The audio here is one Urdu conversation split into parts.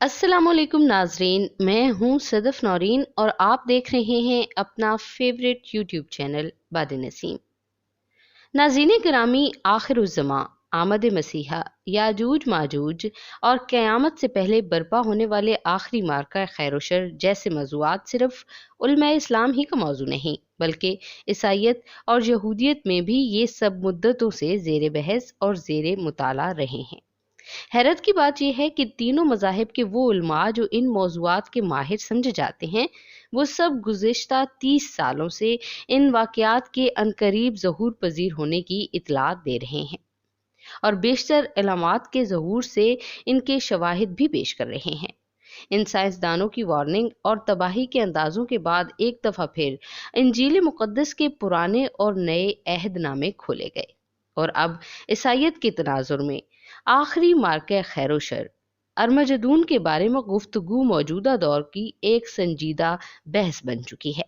السلام علیکم ناظرین، میں ہوں صدف نورین اور آپ دیکھ رہے ہیں اپنا فیوریٹ یوٹیوب چینل باد نسیم۔ ناظرین گرامی، آخر الزماں، آمد مسیحا، یاجوج ماجوج اور قیامت سے پہلے برپا ہونے والے آخری مارکہ خیر و شر جیسے موضوعات صرف علماء اسلام ہی کا موضوع نہیں بلکہ عیسائیت اور یہودیت میں بھی یہ سب مدتوں سے زیر بحث اور زیر مطالعہ رہے ہیں۔ حیرت کی بات یہ ہے کہ تینوں مذاہب کے وہ علماء جو ان موضوعات کے ماہر سمجھے جاتے ہیں، وہ سب گزشتہ 30 سالوں سے ان واقعات کے عنقریب ظہور پذیر ہونے کی اطلاعات دے رہے ہیں اور بیشتر علامات کے ظہور سے ان کے شواہد بھی پیش کر رہے ہیں۔ ان سائنسدانوں کی وارننگ اور تباہی کے اندازوں کے بعد ایک دفعہ پھر انجیل مقدس کے پرانے اور نئے عہد نامے کھولے گئے اور اب عیسائیت کے تناظر میں آخری مارکہ خیر و شر ارمجدون کے بارے میں گفتگو موجودہ دور کی ایک سنجیدہ بحث بن چکی ہے۔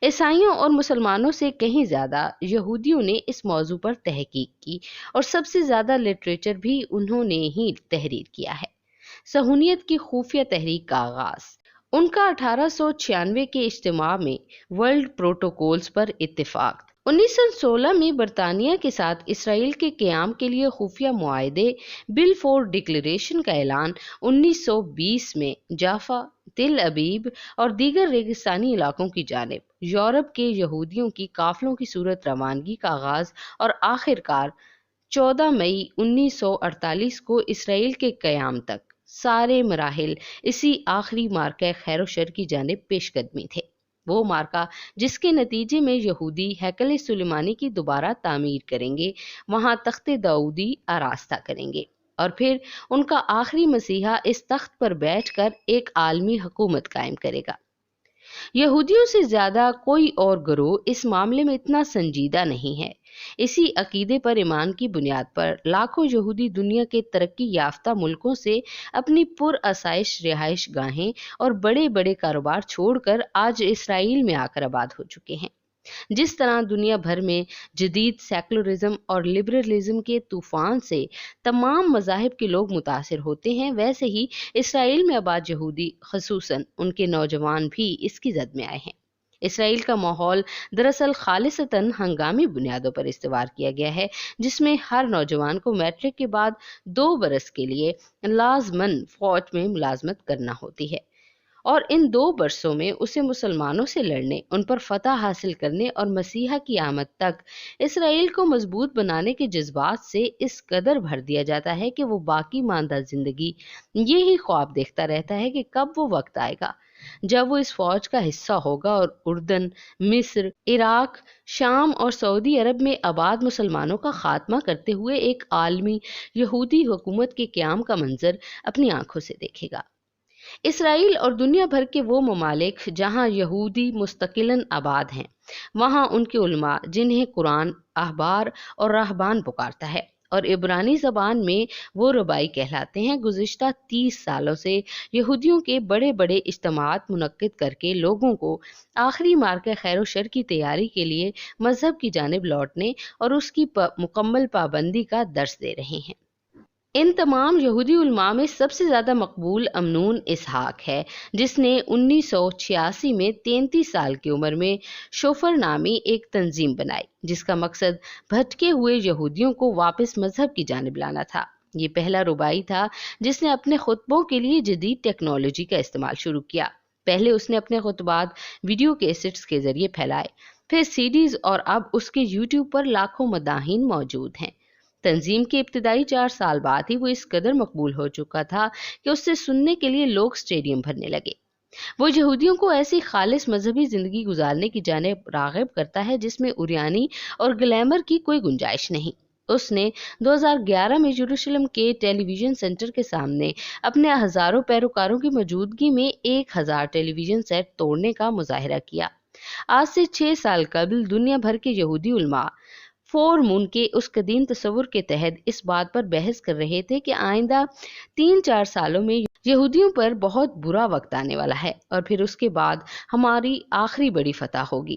عیسائیوں اور مسلمانوں سے کہیں زیادہ یہودیوں نے اس موضوع پر تحقیق کی اور سب سے زیادہ لٹریچر بھی انہوں نے ہی تحریر کیا ہے۔ صہیونیت کی خفیہ تحریک کا آغاز، ان کا 1896 کے اجتماع میں ورلڈ پروٹوکولز پر اتفاق، 1916 میں برطانیہ کے ساتھ اسرائیل کے قیام کے لیے خفیہ معاہدے بلفور ڈکلیریشن کا اعلان، 1920 میں جافا، تل ابیب اور دیگر ریگستانی علاقوں کی جانب یورپ کے یہودیوں کی قافلوں کی صورت روانگی کا آغاز اور آخر کار 14 مئی 1948 کو اسرائیل کے قیام تک سارے مراحل اسی آخری مارکہ خیر و شر کی جانب پیش قدمی تھے۔ وہ مارکہ جس کے نتیجے میں یہودی ہیکل سلیمانی کی دوبارہ تعمیر کریں گے، وہاں تخت داؤدی آراستہ کریں گے اور پھر ان کا آخری مسیحا اس تخت پر بیٹھ کر ایک عالمی حکومت قائم کرے گا۔ یہودیوں سے زیادہ کوئی اور گروہ اس معاملے میں اتنا سنجیدہ نہیں ہے۔ اسی عقیدے پر ایمان کی بنیاد پر لاکھوں یہودی دنیا کے ترقی یافتہ ملکوں سے اپنی پر آسائش رہائش گاہیں اور بڑے بڑے کاروبار چھوڑ کر آج اسرائیل میں آ کر آباد ہو چکے ہیں۔ جس طرح دنیا بھر میں جدید سیکولرزم اور لبرلزم کے طوفان سے تمام مذاہب کے لوگ متاثر ہوتے ہیں، ویسے ہی اسرائیل میں آباد یہودی خصوصاً ان کے نوجوان بھی اس کی زد میں آئے ہیں۔ اسرائیل کا ماحول دراصل خالصتاً ہنگامی بنیادوں پر استوار کیا گیا ہے، جس میں ہر نوجوان کو میٹرک کے بعد 2 برس کے لیے لازماً فوج میں ملازمت کرنا ہوتی ہے اور ان 2 برسوں میں اسے مسلمانوں سے لڑنے، ان پر فتح حاصل کرنے اور مسیحا کی آمد تک اسرائیل کو مضبوط بنانے کے جذبات سے اس قدر بھر دیا جاتا ہے کہ وہ باقی ماندہ زندگی یہی خواب دیکھتا رہتا ہے کہ کب وہ وقت آئے گا جب وہ اس فوج کا حصہ ہوگا اور اردن، مصر، عراق، شام اور سعودی عرب میں آباد مسلمانوں کا خاتمہ کرتے ہوئے ایک عالمی یہودی حکومت کے قیام کا منظر اپنی آنکھوں سے دیکھے گا۔ اسرائیل اور دنیا بھر کے وہ ممالک جہاں یہودی مستقلاً آباد ہیں، وہاں ان کے علماء جنہیں قرآن احبار اور راہبان پکارتا ہے اور عبرانی زبان میں وہ ربائی کہلاتے ہیں، گزشتہ 30 سالوں سے یہودیوں کے بڑے بڑے اجتماعات منعقد کر کے لوگوں کو آخری مارکہ خیر و شر کی تیاری کے لیے مذہب کی جانب لوٹنے اور اس کی مکمل پابندی کا درس دے رہے ہیں۔ ان تمام یہودی علماء میں سب سے زیادہ مقبول امنون اسحاق ہے، جس نے 1986 میں 33 سال کی عمر میں شوفر نامی ایک تنظیم بنائی جس کا مقصد بھٹکے ہوئے یہودیوں کو واپس مذہب کی جانب لانا تھا۔ یہ پہلا ربائی تھا جس نے اپنے خطبوں کے لیے جدید ٹیکنالوجی کا استعمال شروع کیا۔ پہلے اس نے اپنے خطبات ویڈیو کیسٹس کے ذریعے پھیلائے، پھر CDs اور اب اس کے YouTube پر لاکھوں مداحین موجود ہیں۔ تنظیم کے ابتدائی 4 سال بعد ہی وہ اس قدر مقبول ہو چکا تھا کہ اس سے سننے کے لیے لوگ اسٹیڈیم بھرنے لگے۔ وہ یہودیوں کو ایسی خالص مذہبی زندگی گزارنے کی جانب راغب کرتا ہے جس میں عریانی اور گلیمر کی کوئی گنجائش نہیں۔ اس نے 2011 میں یروشلم کے ٹیلی ویژن سینٹر کے سامنے اپنے ہزاروں پیروکاروں کی موجودگی میں 1000 ٹیلی ویژن سیٹ توڑنے کا مظاہرہ کیا۔ آج سے 6 سال قبل دنیا بھر کے یہودی علماء 4 مون کے اس قدیم تصور کے تحت اس بات پر بحث کر رہے تھے کہ آئندہ 3-4 سالوں میں یہودیوں پر بہت برا وقت آنے والا ہے اور پھر اس کے بعد ہماری آخری بڑی فتح ہوگی۔